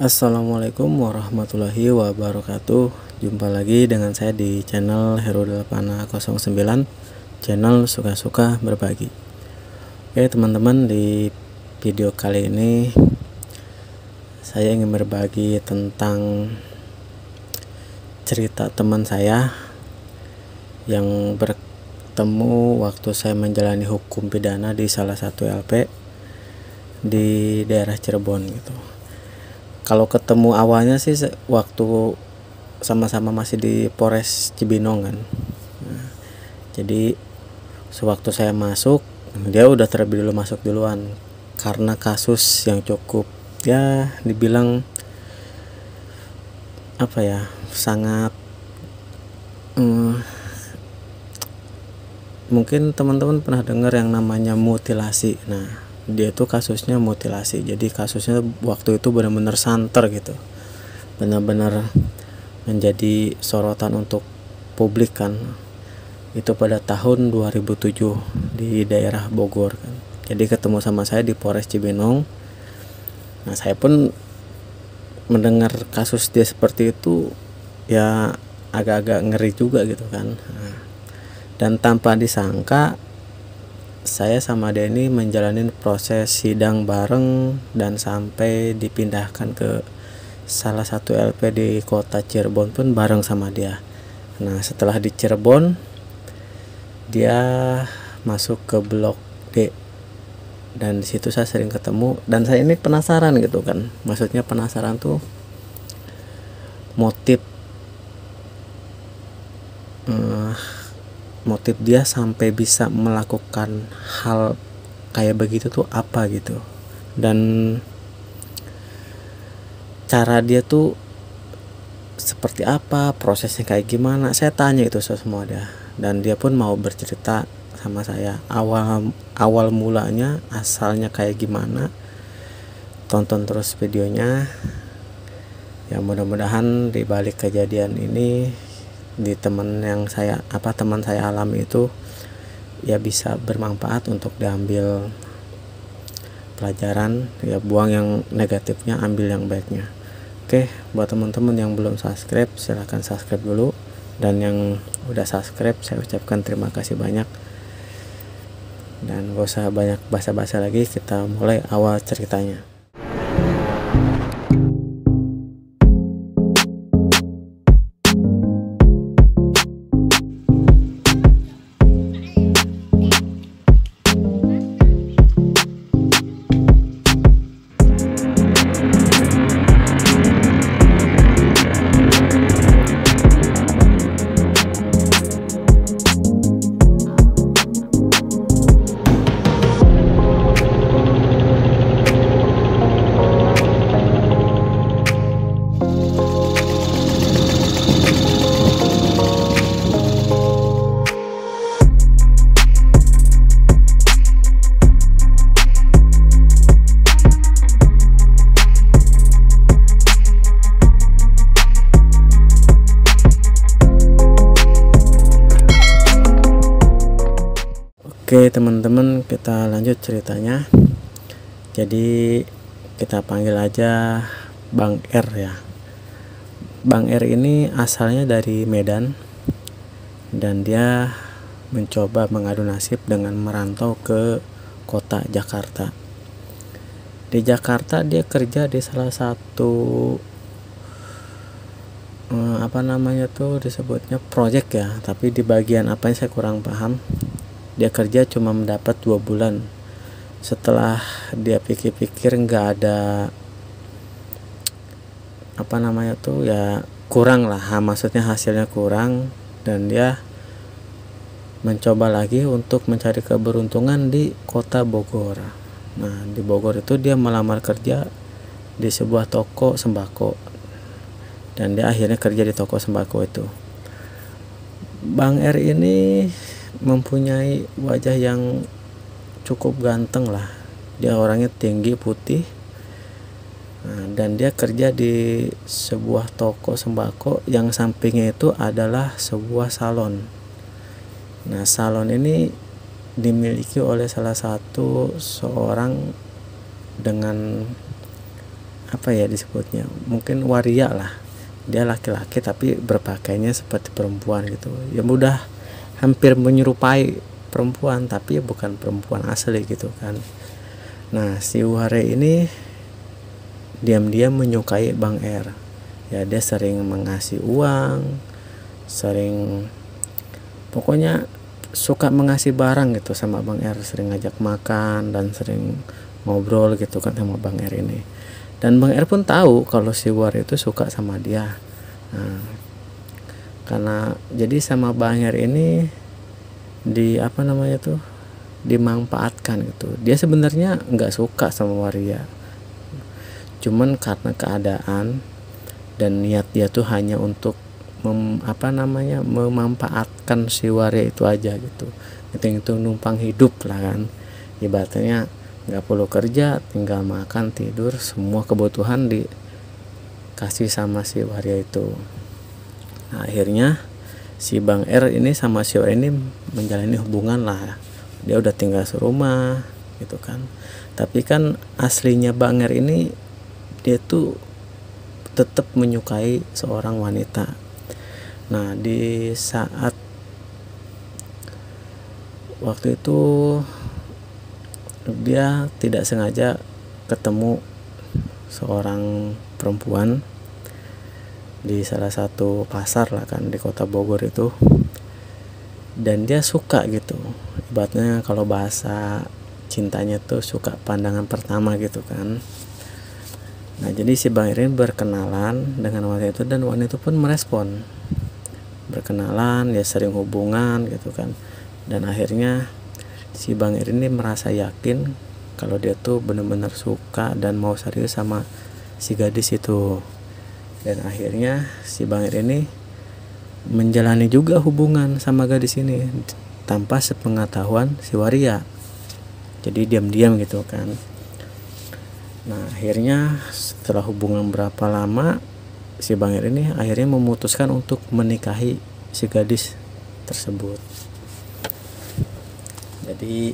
Assalamualaikum warahmatullahi wabarakatuh. Jumpa lagi dengan saya di channel Hero809, channel suka-suka berbagi. Oke teman-teman, di video kali ini saya ingin berbagi tentang cerita teman saya yang bertemu waktu saya menjalani hukum pidana di salah satu LP di daerah Cirebon gitu. Kalau ketemu awalnya sih waktu sama-sama masih di Polres Cibinong kan. Nah, jadi sewaktu saya masuk, dia udah terlebih dulu masuk duluan karena kasus yang cukup ya dibilang apa ya, sangat mungkin teman-teman pernah dengar yang namanya mutilasi. Nah, dia tuh kasusnya mutilasi, jadi kasusnya waktu itu benar-benar santer gitu, benar-benar menjadi sorotan untuk publik kan. Itu pada tahun 2007 di daerah Bogor kan. Jadi ketemu sama saya di Polres Cibinong. Nah, saya pun mendengar kasus dia seperti itu ya agak-agak ngeri juga gitu kan. Nah, dan tanpa disangka saya sama Denny menjalani proses sidang bareng dan sampai dipindahkan ke salah satu LP di kota Cirebon pun bareng sama dia. Nah, setelah di Cirebon dia masuk ke blok D, dan disitu saya sering ketemu dan saya ini penasaran gitu kan. Maksudnya penasaran tuh motif dia sampai bisa melakukan hal kayak begitu tuh apa gitu, dan cara dia tuh seperti apa, prosesnya kayak gimana. Saya tanya itu semua dia, dan dia pun mau bercerita sama saya awal mulanya, asalnya kayak gimana. Tonton terus videonya ya, mudah-mudahan di balik kejadian ini di teman saya alami itu ya bisa bermanfaat untuk diambil pelajaran ya, buang yang negatifnya, ambil yang baiknya. Oke, buat teman-teman yang belum subscribe silahkan subscribe dulu, dan yang udah subscribe saya ucapkan terima kasih banyak. Dan gak usah banyak basa-basi lagi, kita mulai awal ceritanya. Oke teman-teman, kita lanjut ceritanya. Jadi kita panggil aja Bang R ya. Bang R ini asalnya dari Medan, dan dia mencoba mengadu nasib dengan merantau ke kota Jakarta. Di Jakarta dia kerja di salah satu disebutnya project ya, tapi di bagian apa saya kurang paham. Dia kerja cuma mendapat 2 bulan. Setelah dia pikir-pikir nggak ada ya kurang lah, maksudnya hasilnya kurang, dan dia mencoba lagi untuk mencari keberuntungan di kota Bogor. Nah, di Bogor itu dia melamar kerja di sebuah toko sembako, dan dia akhirnya kerja di toko sembako itu. Bang R ini mempunyai wajah yang cukup ganteng lah. Dia orangnya tinggi, putih. Nah, dan dia kerja di sebuah toko sembako yang sampingnya itu adalah sebuah salon. Nah, salon ini dimiliki oleh salah satu seorang dengan apa ya disebutnya, mungkin waria lah, dia laki-laki tapi berpakaiannya seperti perempuan gitu ya, udah hampir menyerupai perempuan tapi ya bukan perempuan asli gitu kan. Nah si Ware ini diam-diam menyukai Bang R ya, dia sering mengasih uang, sering pokoknya suka mengasih barang gitu sama Bang R, sering ngajak makan dan sering ngobrol gitu kan sama Bang R ini. Dan Bang R pun tahu kalau si War itu suka sama dia. Nah, karena jadi sama Bang R ini di apa namanya tuh, dimanfaatkan gitu. Dia sebenarnya nggak suka sama Waria, cuman karena keadaan dan niat dia tuh hanya untuk memanfaatkan si Waria itu aja gitu. Itu numpang hidup lah kan, ibaratnya nggak perlu kerja, tinggal makan tidur, semua kebutuhan dikasih sama si Waria itu. Nah akhirnya si Bang R ini sama si Waria ini menjalani hubungan lah, dia udah tinggal serumah gitu kan. Tapi kan aslinya Bang R ini dia tuh tetap menyukai seorang wanita. Nah di saat waktu itu dia tidak sengaja ketemu seorang perempuan di salah satu pasar lah kan di kota Bogor itu, dan dia suka gitu, ibaratnya kalau bahasa cintanya tuh suka pandangan pertama gitu kan. Nah jadi si Bang Irin berkenalan dengan wanita itu dan wanita itu pun merespon, berkenalan ya, sering hubungan gitu kan. Dan akhirnya si Bang Irin ini merasa yakin kalau dia tuh benar-benar suka dan mau serius sama si gadis itu. Dan akhirnya si Bang Irin ini menjalani juga hubungan sama gadis ini tanpa sepengetahuan si Waria, jadi diam-diam gitu kan. Nah akhirnya setelah hubungan berapa lama, si Bang Irin ini akhirnya memutuskan untuk menikahi si gadis tersebut. Jadi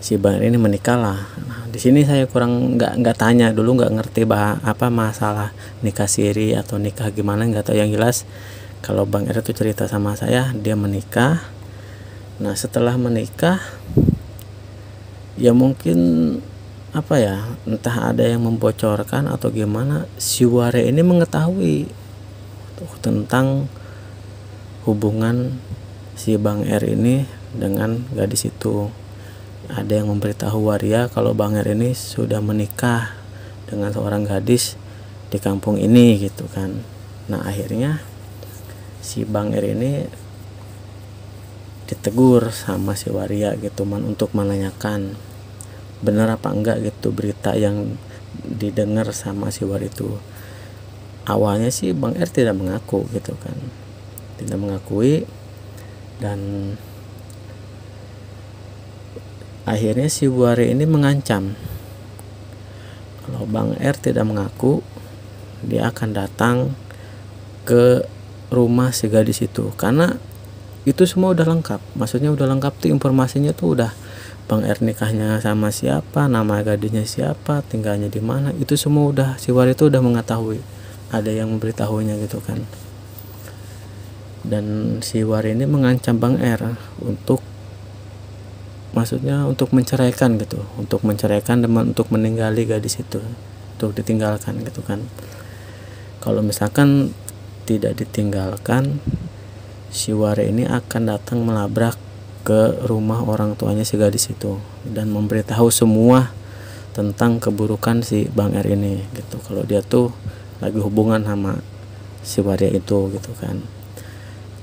si Bang ini menikah lah. Nah, di sini saya kurang nggak tanya dulu, nggak ngerti apa masalah nikah siri atau nikah gimana, nggak tahu. Yang jelas kalau Bang R itu cerita sama saya dia menikah. Nah setelah menikah ya mungkin apa ya, entah ada yang membocorkan atau gimana, si Ware ini mengetahui tentang hubungan si Bang R ini dengan gadis itu. Ada yang memberitahu Waria kalau Bang R ini sudah menikah dengan seorang gadis di kampung ini gitu kan. Nah akhirnya si Bang R ini ditegur sama si Waria gitu untuk menanyakan benar apa enggak gitu berita yang didengar sama si Waria itu. Awalnya sih Bang R tidak mengaku gitu kan, tidak mengakui, dan akhirnya si Waria ini mengancam kalau Bang R tidak mengaku dia akan datang ke rumah si gadis itu, karena itu semua udah lengkap. Maksudnya udah lengkap tuh informasinya tuh udah Bang R nikahnya sama siapa, nama gadisnya siapa, tinggalnya di mana, itu semua udah si Waria itu udah mengetahui, ada yang memberitahunya gitu kan. Dan si Waria ini mengancam Bang R untuk, maksudnya untuk menceraikan gitu, untuk menceraikan dan untuk meninggali gadis itu, untuk ditinggalkan gitu kan. Kalau misalkan tidak ditinggalkan, si Waria ini akan datang melabrak ke rumah orang tuanya si gadis itu dan memberitahu semua tentang keburukan si Bang R ini gitu, kalau dia tuh lagi hubungan sama si Waria itu gitu kan.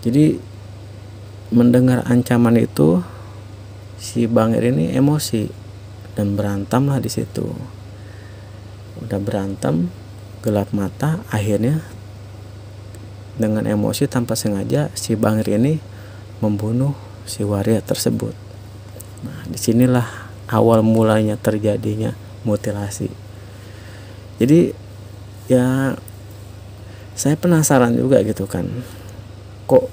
Jadi mendengar ancaman itu si Bang R ini emosi dan berantem lah di situ. Udah berantem gelap mata, akhirnya dengan emosi tanpa sengaja si Bang R ini membunuh si Waria tersebut. Nah disinilah awal mulanya terjadinya mutilasi. Jadi ya saya penasaran juga gitu kan, kok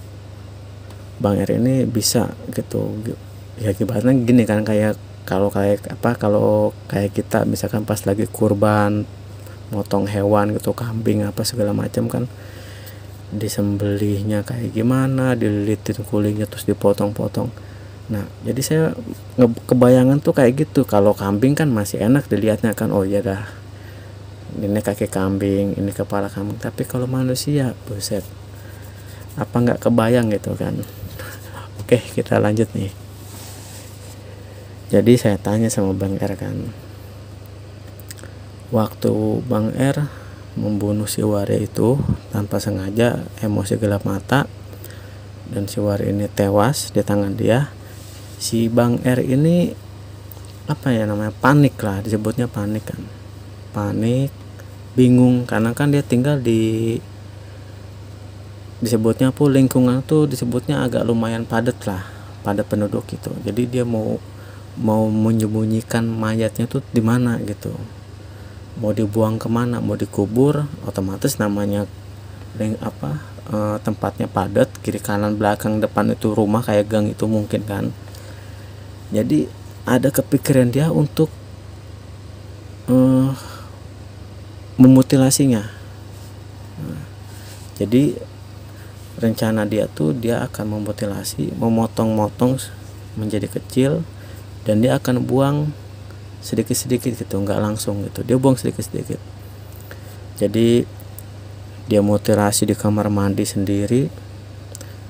Bang R ini bisa gitu ya, akibatnya gini kan, kayak kalau kayak kita misalkan pas lagi kurban motong hewan gitu, kambing apa segala macam kan, disembelihnya kayak gimana, dililitin kulitnya terus dipotong-potong. Nah jadi saya kebayangan tuh kayak gitu. Kalau kambing kan masih enak dilihatnya kan, oh ya dah ini kaki kambing, ini kepala kambing. Tapi kalau manusia, buset, apa nggak kebayang gitu kan. Oke, kita lanjut nih. Jadi saya tanya sama Bang R kan, waktu Bang R membunuh si Waria itu tanpa sengaja, emosi gelap mata, dan si Waria ini tewas di tangan dia. Si Bang R ini apa ya namanya, panik lah, disebutnya panik kan, panik, bingung, karena kan dia tinggal di, disebutnya apa, lingkungan tuh disebutnya agak lumayan padat lah, padat penduduk gitu. Jadi dia mau menyembunyikan mayatnya tuh di mana gitu, mau dibuang kemana, mau dikubur, otomatis namanya tempatnya padat, kiri kanan belakang depan itu rumah kayak gang itu mungkin kan. Jadi ada kepikiran dia untuk memutilasinya. Jadi rencana dia tuh dia akan memutilasi, memotong-motong menjadi kecil, dan dia akan buang sedikit-sedikit gitu, nggak langsung gitu, dia buang sedikit-sedikit. Jadi dia mutilasi di kamar mandi sendiri,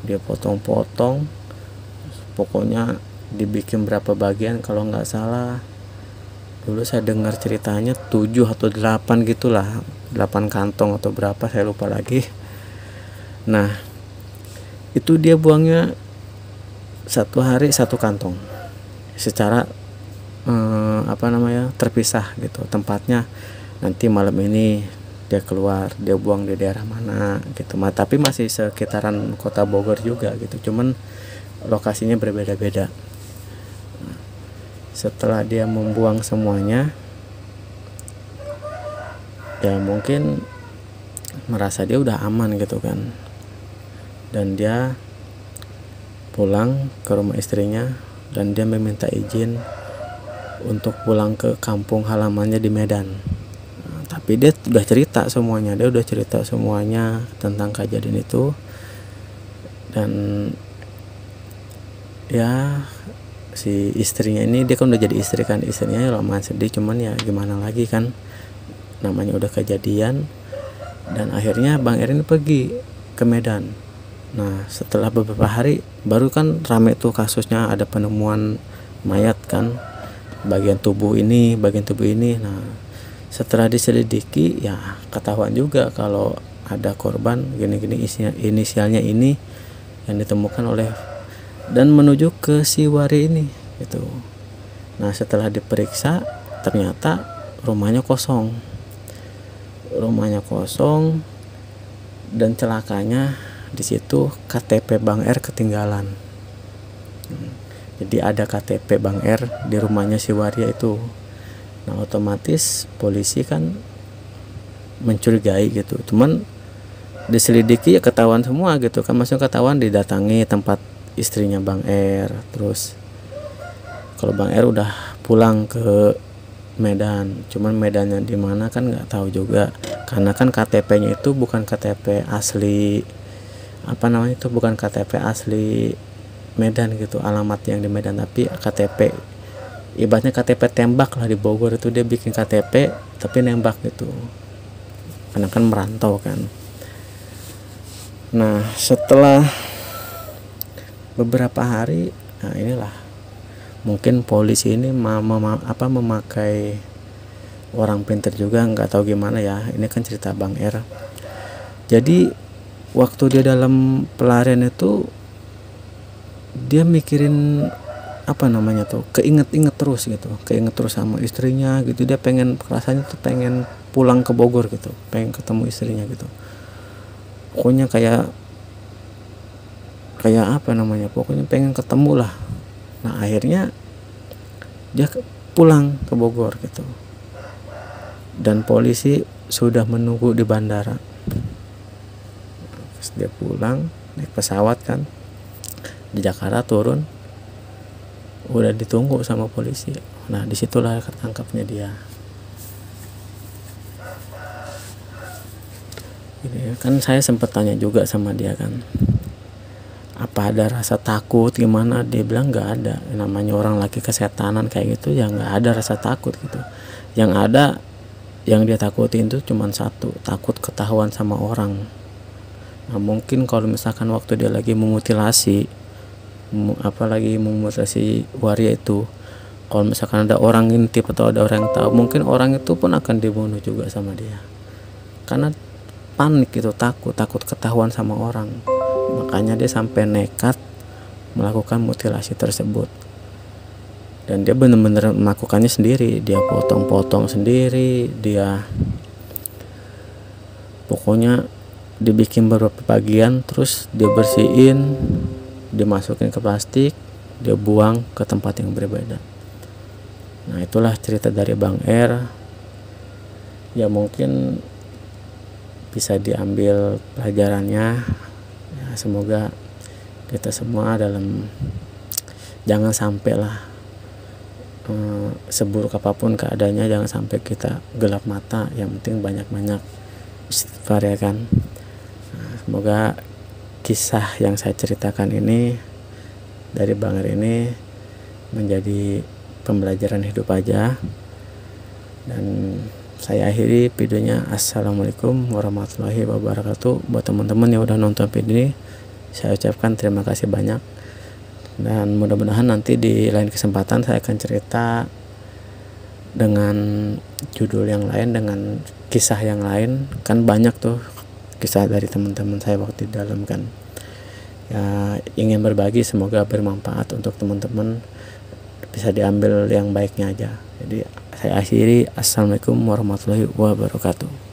dia potong-potong, pokoknya dibikin berapa bagian. Kalau nggak salah dulu saya dengar ceritanya 7 atau 8 gitulah, 8 kantong atau berapa saya lupa lagi. Nah itu dia buangnya satu hari satu kantong, secara terpisah gitu tempatnya. Nanti malam ini dia keluar, dia buang di daerah mana gitu, tapi masih sekitaran kota Bogor juga gitu, cuman lokasinya berbeda-beda. Setelah dia membuang semuanya, ya mungkin merasa dia udah aman gitu kan, dan dia pulang ke rumah istrinya, dan dia meminta izin untuk pulang ke kampung halamannya di Medan. Tapi dia udah cerita semuanya, tentang kejadian itu. Dan ya si istrinya ini, dia kan udah jadi istri kan, istrinya lumayan sedih, cuman ya gimana lagi kan, namanya udah kejadian. Dan akhirnya Bang R ini pergi ke Medan. Nah setelah beberapa hari baru kan rame tuh kasusnya, ada penemuan mayat kan, bagian tubuh ini. Nah setelah diselidiki ya ketahuan juga kalau ada korban gini-gini, inisialnya ini yang ditemukan oleh dan menuju ke si Waria ini gitu. Nah setelah diperiksa ternyata rumahnya kosong, dan celakanya di situ KTP Bang R ketinggalan. Jadi ada KTP Bang R di rumahnya si Waria itu. Nah otomatis polisi kan mencurigai gitu, cuman diselidiki ya ketahuan semua gitu kan, maksudnya ketahuan, didatangi tempat istrinya Bang R. Terus kalau Bang R udah pulang ke Medan, cuman Medannya di mana kan nggak tahu juga, karena kan KTP-nya itu bukan KTP asli bukan KTP asli Medan gitu, alamat yang di Medan, tapi KTP ibaratnya KTP tembak lah. Di Bogor itu dia bikin KTP tapi nembak gitu, karena kan merantau kan. Nah setelah beberapa hari, nah inilah mungkin polisi ini memakai orang pintar juga, nggak tahu gimana ya, ini kan cerita Bang R. Jadi waktu dia dalam pelarian itu dia mikirin keinget terus sama istrinya gitu. Dia rasanya tuh pengen pulang ke Bogor gitu, pengen ketemu istrinya gitu, pokoknya kayak pokoknya pengen ketemu lah. Nah akhirnya dia pulang ke Bogor gitu, dan polisi sudah menunggu di bandara. Terus dia pulang naik pesawat kan, di Jakarta turun, udah ditunggu sama polisi. Nah disitulah ketangkapnya dia. Gitu ya. Kan saya sempat tanya juga sama dia kan, apa ada rasa takut gimana, dia bilang nggak ada, namanya orang lagi kesetanan kayak gitu ya nggak ada rasa takut gitu. Yang ada, yang dia takutin tuh cuman satu, takut ketahuan sama orang. Nah mungkin kalau misalkan waktu dia lagi memutilasi, apalagi memutilasi waria itu, kalau misalkan ada orang intip atau ada orang yang tahu, mungkin orang itu pun akan dibunuh juga sama dia, karena panik gitu, takut ketahuan sama orang. Makanya dia sampai nekat melakukan mutilasi tersebut, dan dia benar-benar melakukannya sendiri. Dia potong-potong sendiri, dia pokoknya dibikin beberapa bagian, terus dia bersihin, dimasukin ke plastik, dia buang ke tempat yang berbeda. Nah itulah cerita dari Bang R. Ya mungkin bisa diambil pelajarannya ya, semoga kita semua jangan sampai lah seburuk apapun keadaannya, jangan sampai kita gelap mata. Yang penting banyak-banyak istighfar ya kan. Nah, semoga kisah yang saya ceritakan ini dari Bang R ini menjadi pembelajaran hidup aja. Dan saya akhiri videonya. Assalamualaikum warahmatullahi wabarakatuh. Buat teman-teman yang udah nonton video ini, saya ucapkan terima kasih banyak. Dan mudah-mudahan nanti di lain kesempatan saya akan cerita dengan judul yang lain, dengan kisah yang lain. Kan banyak tuh kisah dari teman-teman saya waktu di dalam kan. Ya ingin berbagi, semoga bermanfaat untuk teman-teman, bisa diambil yang baiknya aja. Jadi saya akhiri. Assalamualaikum warahmatullahi wabarakatuh.